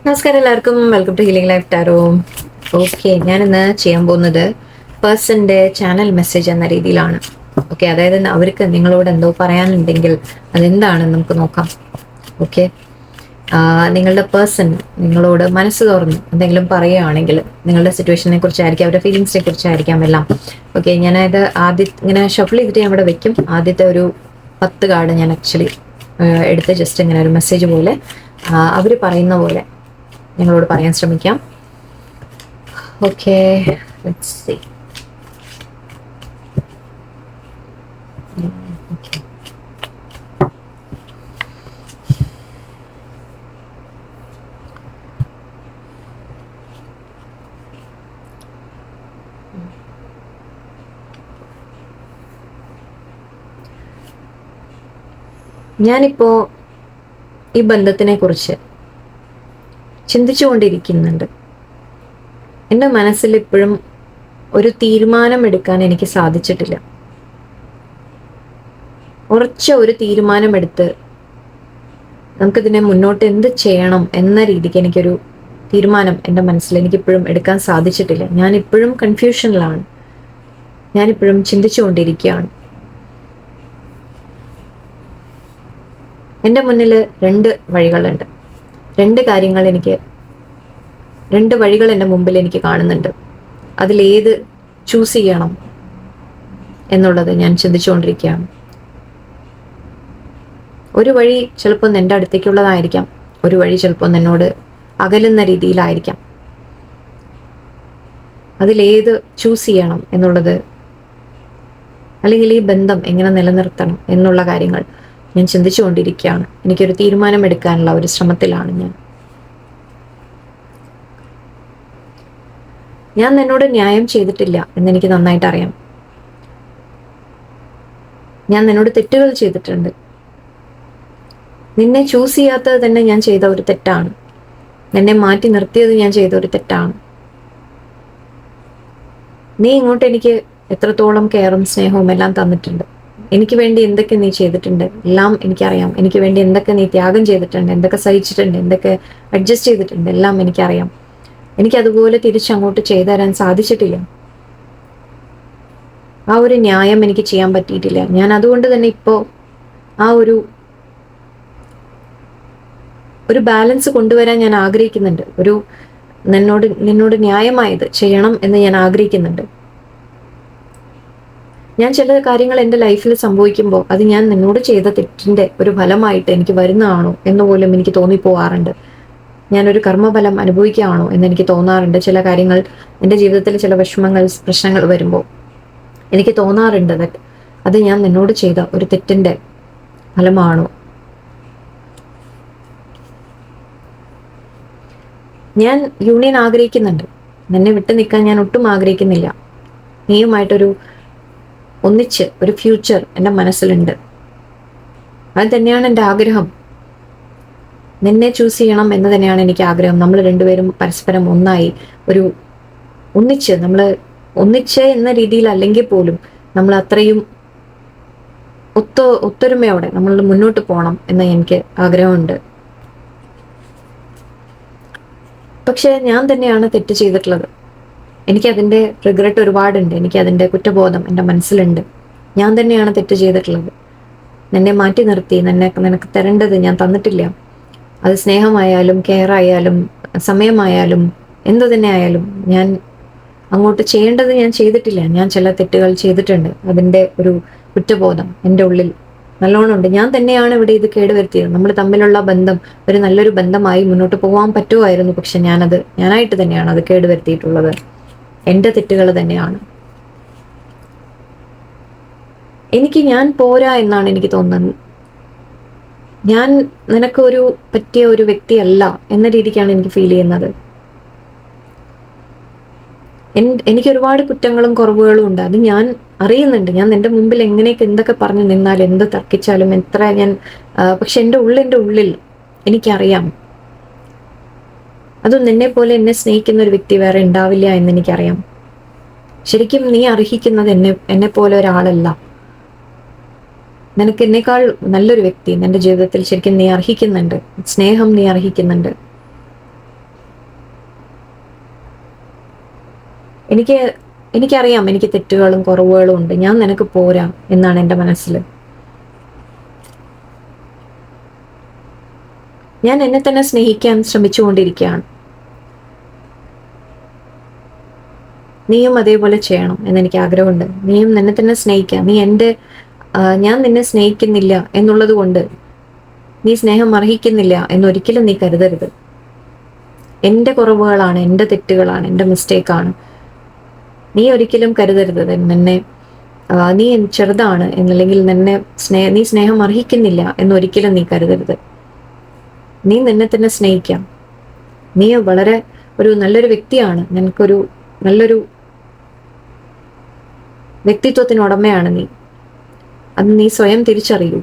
നമസ്കാരം എല്ലാവർക്കും, welcome to healing life tarot. Okay, ഞാനിന്ന് ചെയ്യാൻ പോകുന്നത് പേഴ്സന്റെ ചാനൽ മെസ്സേജ് എന്ന രീതിയിലാണ്. ഓക്കെ, അതായത് അവർക്ക് നിങ്ങളോട് എന്തോ പറയാനുണ്ടെങ്കിൽ അതെന്താണെന്ന് നമുക്ക് നോക്കാം. ഓക്കെ, നിങ്ങളുടെ പേഴ്സൺ നിങ്ങളോട് മനസ്സ് തുറന്ന് എന്തെങ്കിലും പറയുകയാണെങ്കിൽ നിങ്ങളുടെ സിറ്റുവേഷനെ കുറിച്ചായിരിക്കാം, അവരുടെ ഫീലിങ്സിനെ കുറിച്ചായിരിക്കാം എല്ലാം. ഓക്കെ, ഞാനത് ഇങ്ങനെ ഷഫിൾ ചെയ്തിട്ട് ഞാൻ ഇവിടെ വെക്കും. ആദ്യത്തെ ഒരു 10 കാർഡ് ഞാൻ ആക്ച്വലി എടുത്ത് ജസ്റ്റ് ഇങ്ങനെ ഒരു മെസ്സേജ് പോലെ അവർ പറയുന്ന പോലെ നിങ്ങളോട് പറയാൻ ശ്രമിക്കാം. Okay, let's see. ഞാനിപ്പോ ഈ ബന്ധത്തിനെ കുറിച്ച് ചിന്തിച്ചുകൊണ്ടിരിക്കുന്നുണ്ട്. എൻ്റെ മനസ്സിൽ ഇപ്പോഴും ഒരു തീരുമാനം എടുക്കാൻ എനിക്ക് സാധിച്ചിട്ടില്ല. ഉറച്ച ഒരു തീരുമാനമെടുത്ത് നമുക്കിതിനെ മുന്നോട്ട് എന്ത് ചെയ്യണം എന്ന രീതിക്ക് എനിക്കൊരു തീരുമാനം എൻ്റെ മനസ്സിൽ എനിക്കിപ്പോഴും എടുക്കാൻ സാധിച്ചിട്ടില്ല. ഞാനിപ്പോഴും കൺഫ്യൂഷനിലാണ്. ഞാനിപ്പോഴും ചിന്തിച്ചുകൊണ്ടിരിക്കുകയാണ്. എൻ്റെ മുന്നിൽ 2 വഴികളുണ്ട്. 2 കാര്യങ്ങൾ എനിക്ക് 2 വഴികൾ എൻ്റെ മുമ്പിൽ എനിക്ക് കാണുന്നുണ്ട്. അതിലേത് ചൂസ് ചെയ്യണം എന്നുള്ളത് ഞാൻ ചിന്തിച്ചുകൊണ്ടിരിക്കുകയാണ്. ഒരു വഴി ചിലപ്പോൾ എൻ്റെ അടുത്തേക്കുള്ളതായിരിക്കാം, ഒരു വഴി ചിലപ്പോൾ എന്നോട് അകലുന്ന രീതിയിലായിരിക്കാം. അതിലേത് ചൂസ് ചെയ്യണം എന്നുള്ളത്, അല്ലെങ്കിൽ ഈ ബന്ധം എങ്ങനെ നിലനിർത്തണം എന്നുള്ള കാര്യങ്ങൾ ഞാൻ ചിന്തിച്ചുകൊണ്ടിരിക്കുകയാണ്. എനിക്കൊരു തീരുമാനം എടുക്കാനുള്ള ഒരു ശ്രമത്തിലാണ് ഞാൻ നിന്നോട് ന്യായം ചെയ്തിട്ടില്ല എന്നെനിക്ക് നന്നായിട്ട് അറിയാം. ഞാൻ നിന്നോട് തെറ്റുകൾ ചെയ്തിട്ടുണ്ട്. നിന്നെ ചൂസ് ചെയ്യാത്തത് തന്നെ ഞാൻ ചെയ്ത ഒരു തെറ്റാണ്. നിന്നെ മാറ്റി നിർത്തിയത് ഞാൻ ചെയ്ത ഒരു തെറ്റാണ്. നീ ഇങ്ങോട്ട് എനിക്ക് എത്രത്തോളം കെയറും സ്നേഹവും എല്ലാം തന്നിട്ടുണ്ട്. എനിക്ക് വേണ്ടി എന്തൊക്കെ നീ ചെയ്തിട്ടുണ്ട് എല്ലാം എനിക്കറിയാം. എനിക്ക് വേണ്ടി എന്തൊക്കെ നീ ത്യാഗം ചെയ്തിട്ടുണ്ട്, എന്തൊക്കെ സഹിച്ചിട്ടുണ്ട്, എന്തൊക്കെ അഡ്ജസ്റ്റ് ചെയ്തിട്ടുണ്ട് എല്ലാം എനിക്കറിയാം. എനിക്കതുപോലെ തിരിച്ചങ്ങോട്ട് ചെയ്തു തരാൻ സാധിച്ചിട്ടില്ല. ആ ഒരു ന്യായം എനിക്ക് ചെയ്യാൻ പറ്റിയിട്ടില്ല. ഞാൻ അതുകൊണ്ട് തന്നെ ഇപ്പോൾ ആ ഒരു ബാലൻസ് കൊണ്ടുവരാൻ ഞാൻ ആഗ്രഹിക്കുന്നുണ്ട്. നിന്നോട് ന്യായമായത് ചെയ്യണം എന്ന് ഞാൻ ആഗ്രഹിക്കുന്നുണ്ട്. ഞാൻ ചില കാര്യങ്ങൾ എൻ്റെ ലൈഫിൽ സംഭവിക്കുമ്പോൾ അത് ഞാൻ നിന്നോട് ചെയ്ത തെറ്റിന്റെ ഒരു ഫലമായിട്ട് എനിക്ക് വരുന്നതാണോ എന്ന് പോലും എനിക്ക് തോന്നിപ്പോവാറുണ്ട്. ഞാനൊരു കർമ്മഫലം അനുഭവിക്കുകയാണോ എന്ന് എനിക്ക് തോന്നാറുണ്ട്. ചില കാര്യങ്ങൾ എൻ്റെ ജീവിതത്തിൽ ചില വിഷമങ്ങൾ, പ്രശ്നങ്ങൾ വരുമ്പോൾ എനിക്ക് തോന്നാറുണ്ട് അത് ഞാൻ നിന്നോട് ചെയ്ത ഒരു തെറ്റിന്റെ ഫലമാണോ. ഞാൻ യൂണിയൻ ആഗ്രഹിക്കുന്നുണ്ട്. നിന്നെ വിട്ടു നിൽക്കാൻ ഞാൻ ഒട്ടും ആഗ്രഹിക്കുന്നില്ല. നീയുമായിട്ടൊരു ഒന്നിച്ച് ഒരു ഫ്യൂച്ചർ എൻ്റെ മനസ്സിലുണ്ട്. അത് തന്നെയാണ് എൻ്റെ ആഗ്രഹം. നിന്നെ ചൂസ് ചെയ്യണം എന്ന് തന്നെയാണ് എനിക്ക് ആഗ്രഹം. നമ്മൾ രണ്ടുപേരും പരസ്പരം ഒന്നായി ഒന്നിച്ച് എന്ന രീതിയിൽ അല്ലെങ്കിൽ പോലും നമ്മൾ അത്രയും ഒത്തൊരുമയോടെ നമ്മൾ മുന്നോട്ട് പോകണം എന്ന് എനിക്ക് ആഗ്രഹമുണ്ട്. പക്ഷെ ഞാൻ തന്നെയാണ് തെറ്റ് ചെയ്തിട്ടുള്ളത്. എനിക്കതിൻ്റെ റിഗ്രറ്റ് ഒരുപാടുണ്ട്. എനിക്കതിൻ്റെ കുറ്റബോധം എൻ്റെ മനസ്സിലുണ്ട്. ഞാൻ തന്നെയാണ് തെറ്റ് ചെയ്തിട്ടുള്ളത്. നിന്നെ മാറ്റി നിർത്തി നിനക്ക് തരേണ്ടത് ഞാൻ തന്നിട്ടില്ല. അത് സ്നേഹമായാലും കെയർ ആയാലും സമയമായാലും എന്തു തന്നെ ആയാലും ഞാൻ അങ്ങോട്ട് ചെയ്യേണ്ടത് ഞാൻ ചെയ്തിട്ടില്ല. ഞാൻ ചില തെറ്റുകൾ ചെയ്തിട്ടുണ്ട്. അതിൻ്റെ ഒരു കുറ്റബോധം എൻ്റെ ഉള്ളിൽ നല്ലോണം ഉണ്ട്. ഞാൻ തന്നെയാണ് ഇവിടെ ഇത് കേടുവരുത്തിയത്. നമ്മൾ തമ്മിലുള്ള ബന്ധം ഒരു നല്ലൊരു ബന്ധമായി മുന്നോട്ട് പോകാൻ പറ്റുമായിരുന്നു. പക്ഷെ ഞാനായിട്ട് തന്നെയാണ് അത് കേടുവരുത്തിയിട്ടുള്ളത്. എൻ്റെ തെറ്റുകൾ തന്നെയാണ്. ഞാൻ പോരാ എന്നാണ് എനിക്ക് തോന്നുന്നത്. ഞാൻ നിനക്ക് പറ്റിയ ഒരു വ്യക്തിയല്ല എന്ന രീതിക്കാണ് എനിക്ക് ഫീൽ ചെയ്യുന്നത്. എനിക്ക് ഒരുപാട് കുറ്റങ്ങളും കുറവുകളും ഉണ്ട്. അത് ഞാൻ അറിയുന്നുണ്ട്. ഞാൻ നിന്റെ മുമ്പിൽ എങ്ങനെയൊക്കെ എന്തൊക്കെ പറഞ്ഞു നിന്നാലും എന്ത് തർക്കിച്ചാലും പക്ഷെ എൻ്റെ ഉള്ളിൽ എനിക്കറിയാം അതും നിന്നെ പോലെ എന്നെ സ്നേഹിക്കുന്ന ഒരു വ്യക്തി വേറെ ഉണ്ടാവില്ല എന്ന് എനിക്കറിയാം. ശരിക്കും നീ അർഹിക്കുന്നത് എന്നെ പോലെ ഒരാളല്ല. നിനക്ക് എന്നേക്കാൾ നല്ലൊരു വ്യക്തി നിന്റെ ജീവിതത്തിൽ ശരിക്കും നീ അർഹിക്കുന്നുണ്ട്. സ്നേഹം നീ അർഹിക്കുന്നുണ്ട്. എനിക്ക് എനിക്കറിയാം എനിക്ക് തെറ്റുകളും കുറവുകളും ഉണ്ട്, ഞാൻ നിനക്ക് പോരാ എന്നാണ് എൻ്റെ മനസ്സിൽ. ഞാൻ എന്നെ തന്നെ സ്നേഹിക്കാൻ ശ്രമിച്ചുകൊണ്ടിരിക്കുകയാണ്. നീയും അതേപോലെ ചെയ്യണം എന്നെനിക്ക് ആഗ്രഹമുണ്ട്. നീയും നിന്നെ തന്നെ സ്നേഹിക്കാം. ഞാൻ നിന്നെ സ്നേഹിക്കുന്നില്ല എന്നുള്ളത് കൊണ്ട് നീ സ്നേഹം അർഹിക്കുന്നില്ല എന്നൊരിക്കലും നീ കരുതരുത്. എൻ്റെ കുറവുകളാണ്, എൻ്റെ തെറ്റുകളാണ്, എൻ്റെ മിസ്റ്റേക്കാണ്. നീ ഒരിക്കലും കരുതരുത് നിന്നെ നീ ചെറുതാണ് എന്നല്ലെങ്കിൽ നീ സ്നേഹം അർഹിക്കുന്നില്ല എന്നൊരിക്കലും നീ കരുതരുത്. നീ നിന്നെ തന്നെ സ്നേഹിക്കാം. നീ വളരെ നല്ലൊരു വ്യക്തിയാണ്. നിനക്കൊരു നല്ലൊരു വ്യക്തിത്വത്തിനുടമയാണ് നീ. അത് നീ സ്വയം തിരിച്ചറിയൂ.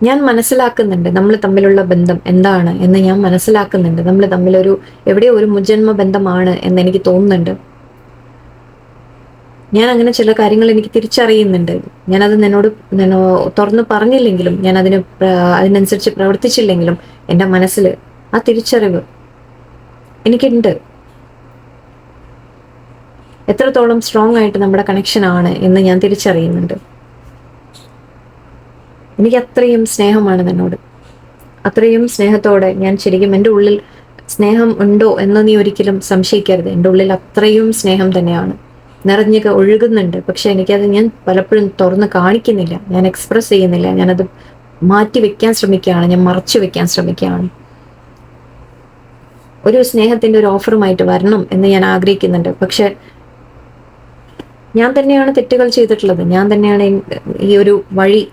ഞാൻ മനസ്സിലാക്കുന്നുണ്ട് നമ്മൾ തമ്മിലുള്ള ബന്ധം എന്താണ് എന്ന് ഞാൻ മനസ്സിലാക്കുന്നുണ്ട്. നമ്മൾ തമ്മിലൊരു എവിടെയോ ഒരു മുജന്മ ബന്ധമാണ് എന്ന് എനിക്ക് തോന്നുന്നുണ്ട്. ഞാൻ അങ്ങനെ ചില കാര്യങ്ങൾ എനിക്ക് തിരിച്ചറിയുന്നുണ്ട്. ഞാനത് നിന്നോട് തുറന്നു പറഞ്ഞില്ലെങ്കിലും, ഞാൻ അതിനനുസരിച്ച് പ്രവർത്തിച്ചില്ലെങ്കിലും എൻ്റെ മനസ്സിൽ ആ തിരിച്ചറിവ് എനിക്കുണ്ട്. എത്രത്തോളം സ്ട്രോങ് ആയിട്ട് നമ്മുടെ കണക്ഷൻ ആണ് എന്ന് ഞാൻ തിരിച്ചറിയുന്നുണ്ട്. എനിക്ക് അത്രയും സ്നേഹമാണ് നിന്നോട്. അത്രയും സ്നേഹത്തോടെ ഞാൻ ശരിക്കും എൻ്റെ ഉള്ളിൽ സ്നേഹം ഉണ്ടോ എന്ന് നീ ഒരിക്കലും സംശയിക്കരുത്. എൻ്റെ ഉള്ളിൽ അത്രയും സ്നേഹം തന്നെയാണ് നിറഞ്ഞൊക്കെ ഒഴുകുന്നുണ്ട്. പക്ഷെ എനിക്കത് ഞാൻ പലപ്പോഴും തുറന്ന് കാണിക്കുന്നില്ല, ഞാൻ എക്സ്പ്രസ് ചെയ്യുന്നില്ല. ഞാനത് മാറ്റി വെക്കാൻ ശ്രമിക്കുകയാണ്, ഞാൻ മറച്ചു വെക്കാൻ ശ്രമിക്കുകയാണ്. ഒരു സ്നേഹത്തിന്റെ ഒരു ഓഫറുമായിട്ട് വരണം എന്ന് ഞാൻ ആഗ്രഹിക്കുന്നുണ്ട്. പക്ഷെ ഞാൻ തന്നെയാണ് തെറ്റുകൾ ചെയ്തിട്ടുള്ളത്. ഞാൻ തന്നെയാണ് ഈ ഒരു വഴി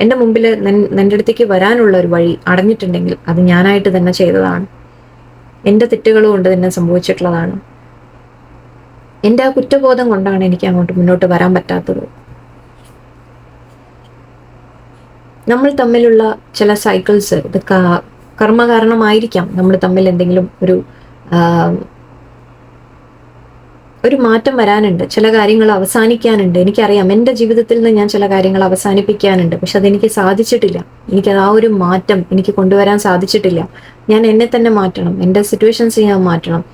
എൻ്റെ മുമ്പിൽ നിന്റെ അടുത്തേക്ക് വരാനുള്ള ഒരു വഴി അടഞ്ഞിട്ടുണ്ടെങ്കിൽ അത് ഞാനായിട്ട് തന്നെ ചെയ്തതാണ്. എൻ്റെ തെറ്റുകൾ കൊണ്ട് തന്നെ സംഭവിച്ചിട്ടുള്ളതാണ്. എൻ്റെ ആ കുറ്റബോധം കൊണ്ടാണ് എനിക്ക് അങ്ങോട്ട് മുന്നോട്ട് വരാൻ പറ്റാത്തത്. നമ്മൾ തമ്മിലുള്ള ചില സൈക്കിൾസ്, ഇത് കർമ്മകാരണമായിരിക്കാം. നമ്മൾ തമ്മിൽ എന്തെങ്കിലും ഒരു മാറ്റം വരാനുണ്ട്, ചില കാര്യങ്ങൾ അവസാനിക്കാനുണ്ട്. എനിക്കറിയാം എൻ്റെ ജീവിതത്തിൽ നിന്ന് ഞാൻ ചില കാര്യങ്ങൾ അവസാനിപ്പിക്കാനുണ്ട്. പക്ഷെ അതെനിക്ക് സാധിച്ചിട്ടില്ല. എനിക്കത് ആ ഒരു മാറ്റം എനിക്ക് കൊണ്ടുവരാൻ സാധിച്ചിട്ടില്ല. ഞാൻ എന്നെ തന്നെ മാറ്റണം, എൻ്റെ സിറ്റുവേഷൻസ് ഞാൻ മാറ്റണം.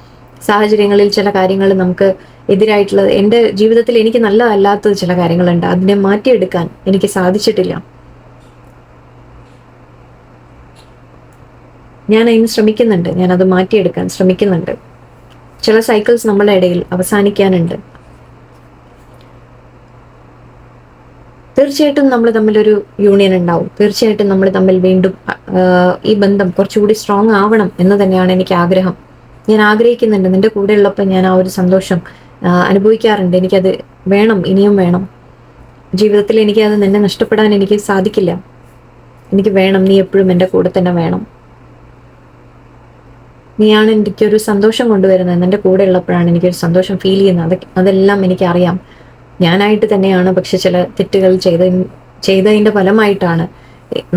സാഹചര്യങ്ങളിൽ ചില കാര്യങ്ങൾ നമുക്ക് എതിരായിട്ടുള്ളത്, എൻ്റെ ജീവിതത്തിൽ എനിക്ക് നല്ലതല്ലാത്തത് ചില കാര്യങ്ങളുണ്ട്, അതിനെ മാറ്റിയെടുക്കാൻ എനിക്ക് സാധിച്ചിട്ടില്ല. ഞാൻ അതിന് ശ്രമിക്കുന്നുണ്ട്, ഞാനത് മാറ്റിയെടുക്കാൻ ശ്രമിക്കുന്നുണ്ട്. ചില സൈക്കിൾസ് നമ്മളുടെ ഇടയിൽ അവസാനിക്കാനുണ്ട്. തീർച്ചയായിട്ടും നമ്മൾ തമ്മിലൊരു യൂണിയൻ ഉണ്ടാവും. തീർച്ചയായിട്ടും നമ്മൾ തമ്മിൽ വീണ്ടും ഈ ബന്ധം കുറച്ചുകൂടി സ്ട്രോങ് ആവണം എന്ന് തന്നെയാണ് എനിക്ക് ആഗ്രഹം. ഞാൻ ആഗ്രഹിക്കുന്നുണ്ട്. നിന്റെ കൂടെ ഉള്ളപ്പോൾ ഞാൻ ആ ഒരു സന്തോഷം അനുഭവിക്കാറുണ്ട്. എനിക്കത് വേണം, ഇനിയും വേണം. ജീവിതത്തിൽ എനിക്കത് നിന്നെ നഷ്ടപ്പെടാൻ എനിക്ക് സാധിക്കില്ല. എനിക്ക് വേണം, നീ എപ്പോഴും എൻ്റെ കൂടെ തന്നെ വേണം. നീയാണ് എനിക്കൊരു സന്തോഷം കൊണ്ടുവരുന്നത്. എൻ്റെ കൂടെ ഉള്ളപ്പോഴാണ് എനിക്കൊരു സന്തോഷം ഫീൽ ചെയ്യുന്നത്. അതെല്ലാം എനിക്കറിയാം, ഞാനായിട്ട് തന്നെയാണ്. പക്ഷെ ചില തെറ്റുകൾ ചെയ്തതിൻ്റെ ഫലമായിട്ടാണ്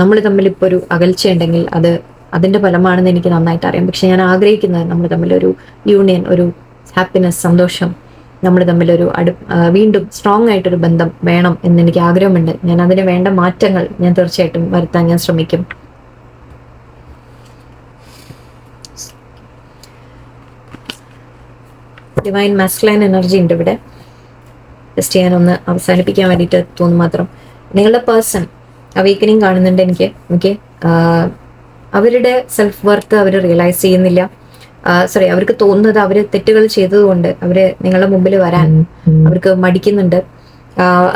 നമ്മൾ തമ്മിൽ ഇപ്പോൾ ഒരു അകൽച്ചയുണ്ടെങ്കിൽ അതിൻ്റെ ഫലമാണെന്ന് എനിക്ക് നന്നായിട്ട് അറിയാം. പക്ഷെ ഞാൻ ആഗ്രഹിക്കുന്നത് നമ്മൾ തമ്മിലൊരു യൂണിയൻ, ഒരു ഹാപ്പിനെസ്, സന്തോഷം, നമ്മൾ തമ്മിലൊരു വീണ്ടും സ്ട്രോങ് ആയിട്ടൊരു ബന്ധം വേണം എന്ന് എനിക്ക് ആഗ്രഹമുണ്ട്. ഞാൻ അതിന് വേണ്ട മാറ്റങ്ങൾ ഞാൻ തീർച്ചയായിട്ടും വരുത്താൻ ഞാൻ ശ്രമിക്കും. ഡിവൈൻ മാസ്കുലൈൻ എനർജി ഉണ്ട് ഇവിടെ. ജസ്റ്റ് ഞാനൊന്ന് അവസാനിപ്പിക്കാൻ വേണ്ടിയിട്ട് തോന്നുന്നു മാത്രം. നിങ്ങളുടെ പേഴ്സൺ അവേക്കനിങ് കാണുന്നുണ്ട് എനിക്ക്. അവരുടെ സെൽഫ് വർത്ത് അവർ റിയലൈസ് ചെയ്യുന്നില്ല. അവർക്ക് തോന്നുന്നത് അവർ തെറ്റുകൾ ചെയ്തതുകൊണ്ട് നിങ്ങളുടെ മുമ്പിൽ വരാൻ അവർക്ക് മടിക്കുന്നുണ്ട്.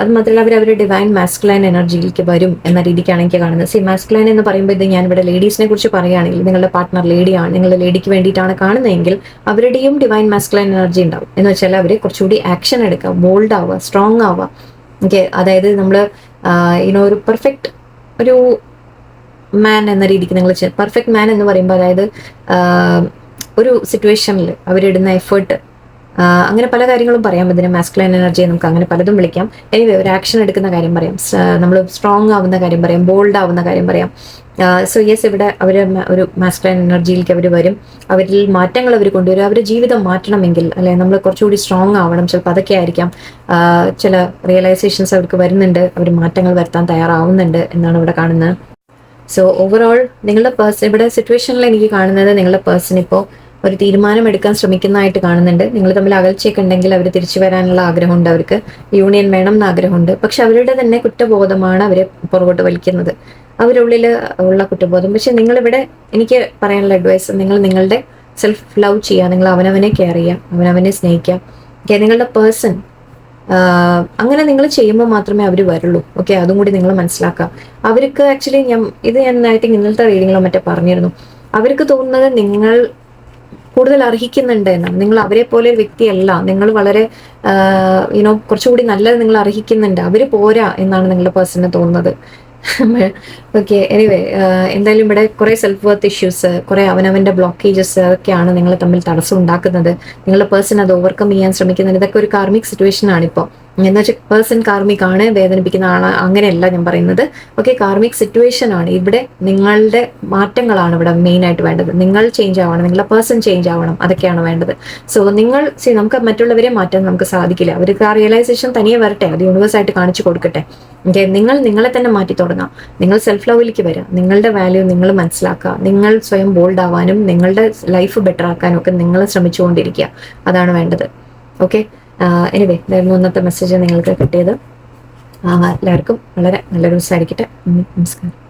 അത് മാത്രമല്ല അവരുടെ ഡിവൈൻ മാസ്കുലൈൻ എനർജിയിലേക്ക് വരും എന്ന രീതിക്കാണ് എനിക്ക് കാണുന്നത്. മാസ്കുലൈൻ എന്ന് പറയുമ്പോൾ ഇത് ഞാൻ ഇവിടെ ലേഡീസിനെ കുറിച്ച് പറയുകയാണെങ്കിൽ, നിങ്ങളുടെ പാർട്ട്ണർ ലേഡിയാണ്, നിങ്ങളുടെ ലേഡിക്ക് വേണ്ടിയിട്ടാണ് കാണുന്നതെങ്കിൽ അവരുടെയും ഡിവൈൻ മാസ്കുലൈൻ എനർജി ഉണ്ടാവും. എന്ന് വെച്ചാൽ അവർ കുറച്ചുകൂടി ആക്ഷൻ എടുക്കുക, ബോൾഡ് ആവുക, സ്ട്രോങ് ആവുക. അതായത് നമ്മൾ ഒരു പെർഫെക്റ്റ് ഒരു മാൻ എന്ന രീതിക്ക് നിങ്ങൾ പെർഫെക്റ്റ് മാൻ എന്ന് പറയുമ്പോൾ, അതായത് ഒരു സിറ്റുവേഷനിൽ അവരിടുന്ന എഫേർട്ട്, അങ്ങനെ പല കാര്യങ്ങളും പറയാം. ഇതിന് മാസ്കുലൈൻ എനർജിയെ നമുക്ക് അങ്ങനെ പലതും വിളിക്കാം. എനിവേ, ഒരു ആക്ഷൻ എടുക്കുന്ന കാര്യം പറയാം, നമ്മൾ സ്ട്രോങ് ആവുന്ന കാര്യം പറയാം, ബോൾഡ് ആവുന്ന കാര്യം പറയാം. ഇവിടെ അവർ ഒരു മാസ്കുലൈൻ എനർജിയിലേക്ക് അവർ വരും. അവരിൽ മാറ്റങ്ങൾ അവർ കൊണ്ടുവരും. അവരുടെ ജീവിതം മാറ്റണമെങ്കിൽ, അല്ലെ, നമ്മൾ കുറച്ചുകൂടി സ്ട്രോങ് ആവണം. ചിലപ്പോൾ അതൊക്കെ ആയിരിക്കാം. ചില റിയലൈസേഷൻസ് അവർക്ക് വരുന്നുണ്ട്. അവർ മാറ്റങ്ങൾ വരുത്താൻ തയ്യാറാവുന്നുണ്ട് എന്നാണ് ഇവിടെ കാണുന്നത്. സോ ഓവറോൾ നിങ്ങളുടെ പേഴ്സൺ ഇവിടെ സിറ്റുവേഷനിൽ എനിക്ക് കാണുന്നത് നിങ്ങളുടെ പേഴ്സൺ ഇപ്പോൾ ഒരു തീരുമാനം എടുക്കാൻ ശ്രമിക്കുന്നതായിട്ട് കാണുന്നുണ്ട്. നിങ്ങൾ തമ്മിൽ അകൽച്ചയൊക്കെ ഉണ്ടെങ്കിൽ അവർ തിരിച്ചു വരാനുള്ള ആഗ്രഹമുണ്ട്, അവർക്ക് യൂണിയൻ വേണം എന്ന് ആഗ്രഹമുണ്ട്. പക്ഷെ അവരുടെ തന്നെ കുറ്റബോധമാണ് അവരെ പുറകോട്ട് വലിക്കുന്നത്, അവരുള്ളിൽ ഉള്ള കുറ്റബോധം. പക്ഷെ നിങ്ങളിവിടെ എനിക്ക് പറയാനുള്ള അഡ്വൈസ്, നിങ്ങൾ നിങ്ങളുടെ സെൽഫ് ലവ് ചെയ്യുക, നിങ്ങൾ അവനവനെ കെയർ ചെയ്യുക, അവനവനെ സ്നേഹിക്കുക. ഓക്കെ, നിങ്ങളുടെ പേഴ്സൺ അങ്ങനെ നിങ്ങൾ ചെയ്യുമ്പോൾ മാത്രമേ അവർ വരുള്ളൂ. ഓക്കെ, അതും കൂടി നിങ്ങൾ മനസ്സിലാക്കുക. അവർക്ക് ആക്ച്വലി ഞാൻ ഐ തിങ്ക് ഇന്നലത്തെ റീഡിങ്ങിലോ മറ്റേ പറഞ്ഞിരുന്നു, അവർക്ക് തോന്നുന്നത് നിങ്ങൾ കൂടുതൽ അർഹിക്കുന്നുണ്ട് എന്നാണ്. നിങ്ങൾ അവരെ പോലെ ഒരു വ്യക്തിയല്ല, നിങ്ങൾ വളരെ കുറച്ചുകൂടി നല്ലത് നിങ്ങൾ അർഹിക്കുന്നുണ്ട്, അവർ പോരാ എന്നാണ് നിങ്ങളുടെ പേഴ്സണിന് തോന്നുന്നത്. ഓക്കെ, എനിവേ എന്തായാലും ഇവിടെ കുറെ സെൽഫ് വർത്ത് ഇഷ്യൂസ്, കുറെ അവനവന്റെ ബ്ലോക്കേജസ് ഒക്കെയാണ് നിങ്ങൾ തമ്മിൽ തടസ്സം ഉണ്ടാക്കുന്നത്. നിങ്ങളുടെ പേഴ്സൺ അത് ഓവർകം ചെയ്യാൻ ശ്രമിക്കുന്നത്. ഇതൊക്കെ ഒരു കാർമിക് സിറ്റുവേഷൻ ആണ് ഇപ്പോൾ. എന്ന് വെച്ചാൽ പേഴ്സൺ കാർമിക് ആണ്, വേദനിപ്പിക്കുന്ന ആണ്, അങ്ങനെയല്ല ഞാൻ പറയുന്നത്. ഓക്കെ, കാർമിക് സിറ്റുവേഷൻ ആണ്. ഇവിടെ നിങ്ങളുടെ മാറ്റങ്ങളാണ് ഇവിടെ മെയിൻ ആയിട്ട് വേണ്ടത്. നിങ്ങൾ ചേഞ്ച് ആവണം, നിങ്ങളുടെ പേഴ്സൺ ചേഞ്ച് ആവണം, അതൊക്കെയാണ് വേണ്ടത്. സോ നമുക്ക് മറ്റുള്ളവരെ മാറ്റാൻ നമുക്ക് സാധിക്കില്ല. അവർക്ക് ആ റിയലൈസേഷൻ തനിയെ വരട്ടെ, അത് യൂണിവേഴ്സ് ആയിട്ട് കാണിച്ചു കൊടുക്കട്ടെ. ഓക്കെ, നിങ്ങൾ നിങ്ങളെ തന്നെ മാറ്റി തുടങ്ങാം, നിങ്ങൾ സെൽഫ് ലവിലേക്ക് വരാം, നിങ്ങളുടെ വാല്യൂ നിങ്ങൾ മനസ്സിലാക്കുക, നിങ്ങൾ സ്വയം ബോൾഡ് ആവാനും നിങ്ങളുടെ ലൈഫ് ബെറ്റർ ആക്കാനും ഒക്കെ നിങ്ങൾ ശ്രമിച്ചുകൊണ്ടിരിക്കുക, അതാണ് വേണ്ടത്. ഓക്കെ, എനിവേ ഇതായിരുന്നു ഇന്നത്തെ മെസ്സേജ് നിങ്ങൾക്ക് കിട്ടിയത്. എല്ലാവർക്കും വളരെ നല്ലൊരു ദിവസമായിരിക്കട്ടെ. നമസ്കാരം.